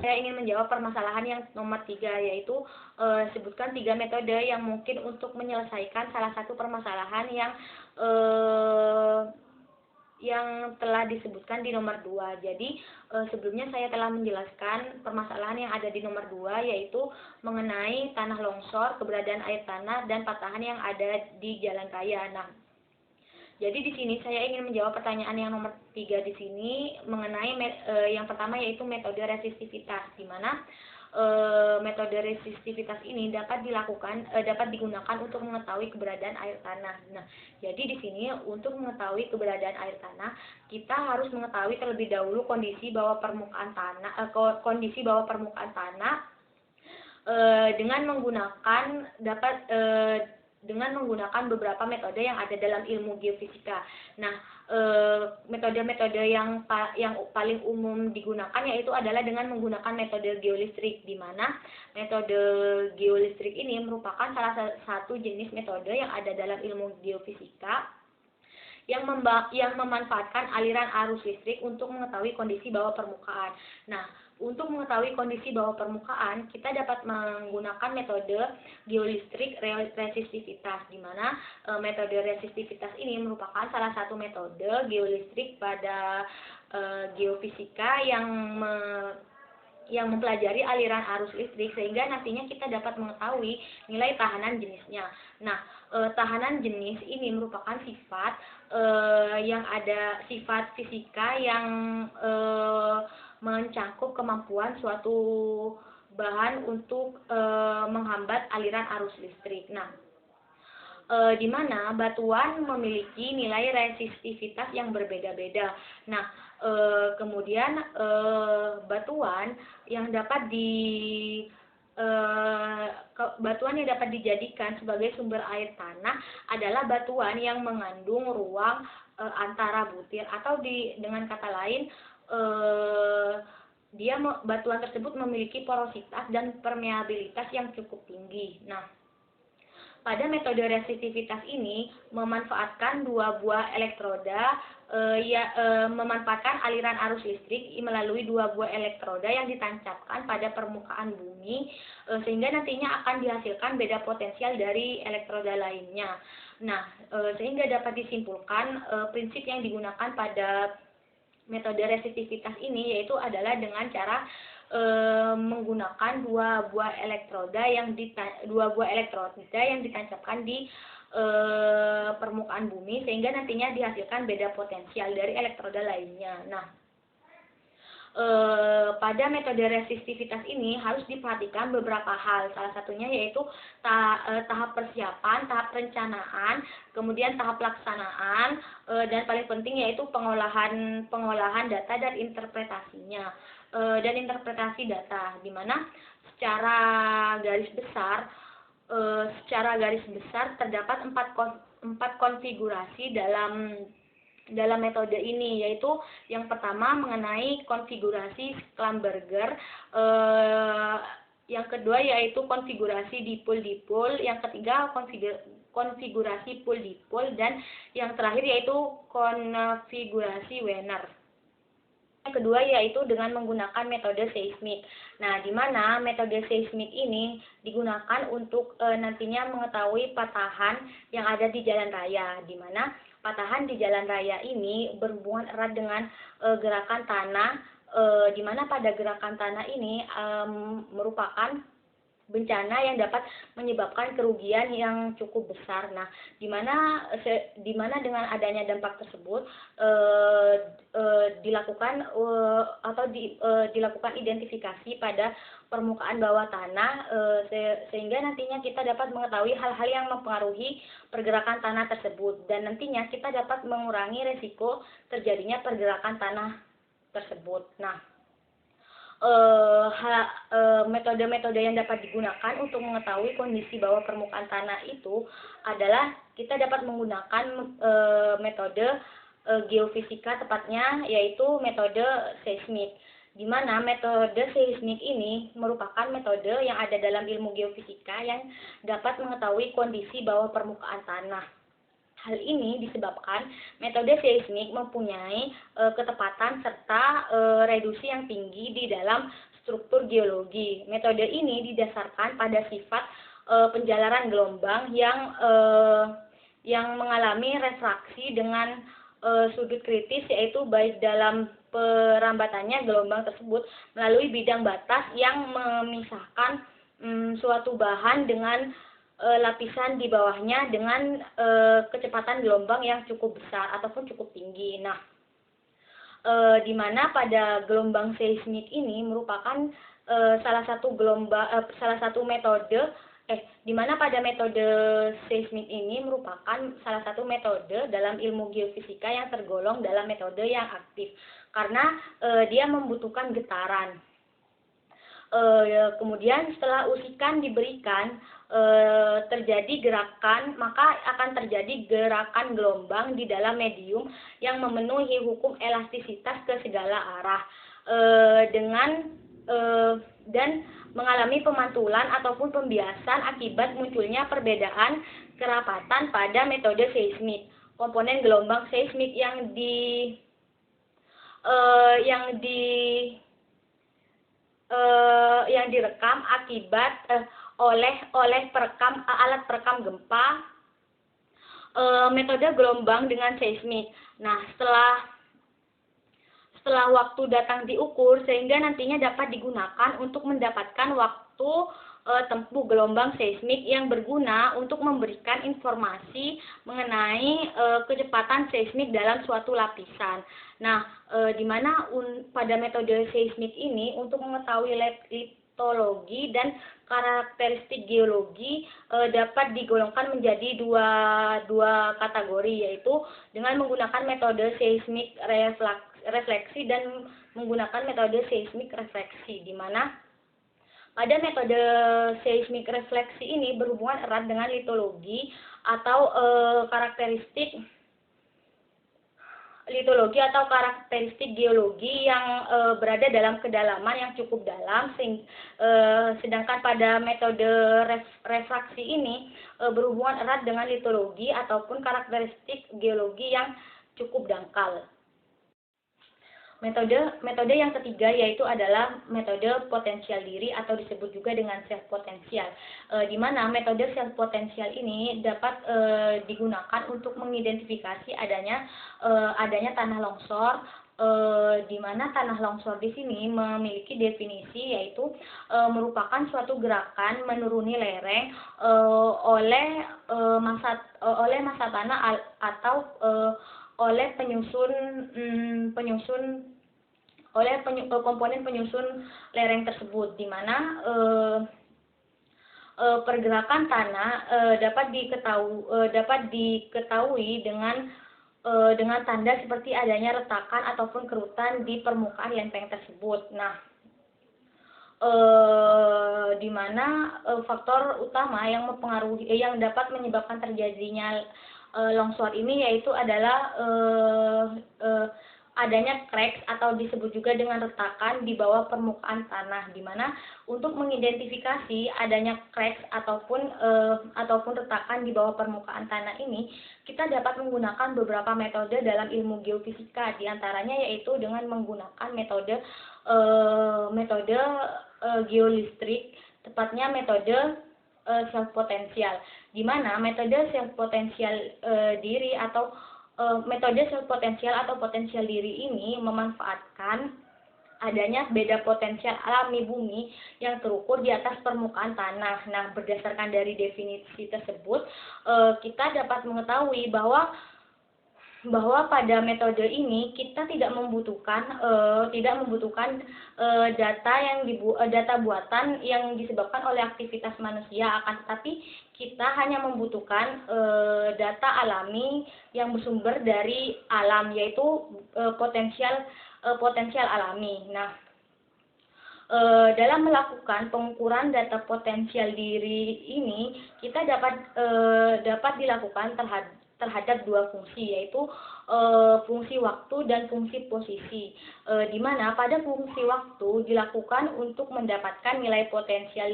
saya ingin menjawab permasalahan yang nomor 3, yaitu sebutkan 3 metode yang mungkin untuk menyelesaikan salah satu permasalahan yang telah disebutkan di nomor 2. Jadi sebelumnya saya telah menjelaskan permasalahan yang ada di nomor 2, yaitu mengenai tanah longsor, keberadaan air tanah, dan patahan yang ada di jalan raya. Nah, jadi di sini saya ingin menjawab pertanyaan yang nomor 3 di sini mengenai yang pertama, yaitu metode resistivitas, di mana metode resistivitas ini dapat digunakan untuk mengetahui keberadaan air tanah. Nah, jadi di sini untuk mengetahui keberadaan air tanah, kita harus mengetahui terlebih dahulu kondisi bawah permukaan tanah dengan menggunakan beberapa metode yang ada dalam ilmu geofisika. Nah, metode-metode yang paling umum digunakan yaitu adalah dengan menggunakan metode geolistrik, di mana metode geolistrik ini merupakan salah satu jenis metode yang ada dalam ilmu geofisika yang memanfaatkan aliran arus listrik untuk mengetahui kondisi bawah permukaan. Nah, untuk mengetahui kondisi bawah permukaan, kita dapat menggunakan metode geolistrik resistivitas, di mana metode resistivitas ini merupakan salah satu metode geolistrik pada geofisika yang mempelajari aliran arus listrik, sehingga nantinya kita dapat mengetahui nilai tahanan jenisnya. Nah, tahanan jenis ini merupakan sifat sifat fisika yang mencakup kemampuan suatu bahan untuk menghambat aliran arus listrik. Nah, di mana batuan memiliki nilai resistivitas yang berbeda-beda. Nah, kemudian batuan yang dapat dijadikan sebagai sumber air tanah adalah batuan yang mengandung ruang antara butir, atau dengan kata lain, batuan tersebut memiliki porositas dan permeabilitas yang cukup tinggi. Nah, pada metode resistivitas ini memanfaatkan dua buah elektroda, memanfaatkan aliran arus listrik melalui dua buah elektroda yang ditancapkan pada permukaan bumi, sehingga nantinya akan dihasilkan beda potensial dari elektroda lainnya. Nah, sehingga dapat disimpulkan prinsip yang digunakan pada metode resistivitas ini yaitu adalah dengan cara menggunakan dua buah elektroda yang ditancapkan di permukaan bumi, sehingga nantinya dihasilkan beda potensial dari elektroda lainnya. Nah, pada metode resistivitas ini harus diperhatikan beberapa hal. Salah satunya yaitu tahap persiapan, tahap perencanaan, kemudian tahap pelaksanaan, dan paling penting yaitu pengolahan data dan interpretasinya, dan interpretasi data, di mana secara garis besar terdapat empat konfigurasi dalam metode ini, yaitu yang pertama mengenai konfigurasi Schlumberger, yang kedua yaitu konfigurasi dipol-dipol, yang ketiga konfigurasi pol-dipol, dan yang terakhir yaitu konfigurasi Wiener. Yang kedua yaitu dengan menggunakan metode seismik. Nah, di mana metode seismik ini digunakan untuk nantinya mengetahui patahan yang ada di jalan raya, di mana patahan di jalan raya ini berhubungan erat dengan gerakan tanah, di mana pada gerakan tanah ini merupakan bencana yang dapat menyebabkan kerugian yang cukup besar. Nah, di mana dengan adanya dampak tersebut dilakukan identifikasi pada permukaan bawah tanah, sehingga nantinya kita dapat mengetahui hal-hal yang mempengaruhi pergerakan tanah tersebut, dan nantinya kita dapat mengurangi resiko terjadinya pergerakan tanah tersebut. Nah, metode-metode yang dapat digunakan untuk mengetahui kondisi bawah permukaan tanah itu adalah kita dapat menggunakan metode geofisika, tepatnya yaitu metode seismik, di mana metode seismik ini merupakan metode yang ada dalam ilmu geofisika yang dapat mengetahui kondisi bawah permukaan tanah. Hal ini disebabkan metode seismik mempunyai ketepatan serta reduksi yang tinggi di dalam struktur geologi. Metode ini didasarkan pada sifat penjalaran gelombang yang mengalami refraksi dengan sudut kritis, yaitu baik dalam perambatannya gelombang tersebut melalui bidang batas yang memisahkan suatu bahan dengan lapisan di bawahnya dengan kecepatan gelombang yang cukup besar ataupun cukup tinggi. Nah, di mana pada gelombang seismik ini merupakan salah satu metode di mana pada metode seismik ini merupakan salah satu metode dalam ilmu geofisika yang tergolong dalam metode yang aktif karena dia membutuhkan getaran. Kemudian setelah usikan diberikan terjadi gerakan, maka akan terjadi gerakan gelombang di dalam medium yang memenuhi hukum elastisitas ke segala arah dan mengalami pemantulan ataupun pembiasan akibat munculnya perbedaan kerapatan pada metode seismik. Komponen gelombang seismik yang direkam akibat oleh alat perekam gempa, metode gelombang dengan seismik. Nah, setelah waktu datang diukur sehingga nantinya dapat digunakan untuk mendapatkan waktu tempuh gelombang seismik yang berguna untuk memberikan informasi mengenai kecepatan seismik dalam suatu lapisan. Nah, di mana pada metode seismik ini untuk mengetahui litologi dan karakteristik geologi dapat digolongkan menjadi dua kategori, yaitu dengan menggunakan metode seismik refleksi dan menggunakan metode seismik refleksi, di mana pada metode seismik refleksi ini berhubungan erat dengan litologi atau karakteristik geologi yang berada dalam kedalaman yang cukup dalam, sedangkan pada metode refraksi ini berhubungan erat dengan litologi ataupun karakteristik geologi yang cukup dangkal. Metode yang ketiga yaitu adalah metode potensial diri atau disebut juga dengan self potensial, di mana metode self potensial ini dapat digunakan untuk mengidentifikasi adanya tanah longsor, di mana tanah longsor di sini memiliki definisi yaitu merupakan suatu gerakan menuruni lereng oleh massa tanah atau oleh komponen penyusun lereng tersebut, di mana pergerakan tanah dapat diketahui dengan tanda seperti adanya retakan ataupun kerutan di permukaan lempeng tersebut. Nah, di mana faktor utama yang dapat menyebabkan terjadinya longsor ini yaitu adalah adanya cracks atau disebut juga dengan retakan di bawah permukaan tanah, di mana untuk mengidentifikasi adanya cracks ataupun retakan di bawah permukaan tanah ini kita dapat menggunakan beberapa metode dalam ilmu geofisika, diantaranya yaitu dengan menggunakan metode geolistrik, tepatnya metode self potensial, di mana metode self potensial diri atau metode self potensial atau potensial diri ini memanfaatkan adanya beda potensial alami bumi yang terukur di atas permukaan tanah. Nah, berdasarkan dari definisi tersebut, kita dapat mengetahui bahwa pada metode ini kita tidak membutuhkan data buatan yang disebabkan oleh aktivitas manusia, akan tetapi kita hanya membutuhkan data alami yang bersumber dari alam, yaitu potensial alami. Nah, dalam melakukan pengukuran data potensial diri ini kita dapat dilakukan terhadap dua fungsi, yaitu fungsi waktu dan fungsi posisi, di mana pada fungsi waktu dilakukan untuk mendapatkan nilai potensial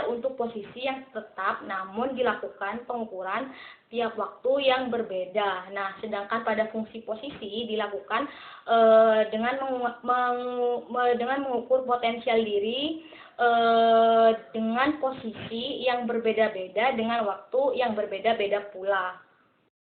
untuk posisi yang tetap, namun dilakukan pengukuran tiap waktu yang berbeda. Nah, sedangkan pada fungsi posisi dilakukan dengan dengan mengukur potensial diri dengan posisi yang berbeda-beda dengan waktu yang berbeda-beda pula.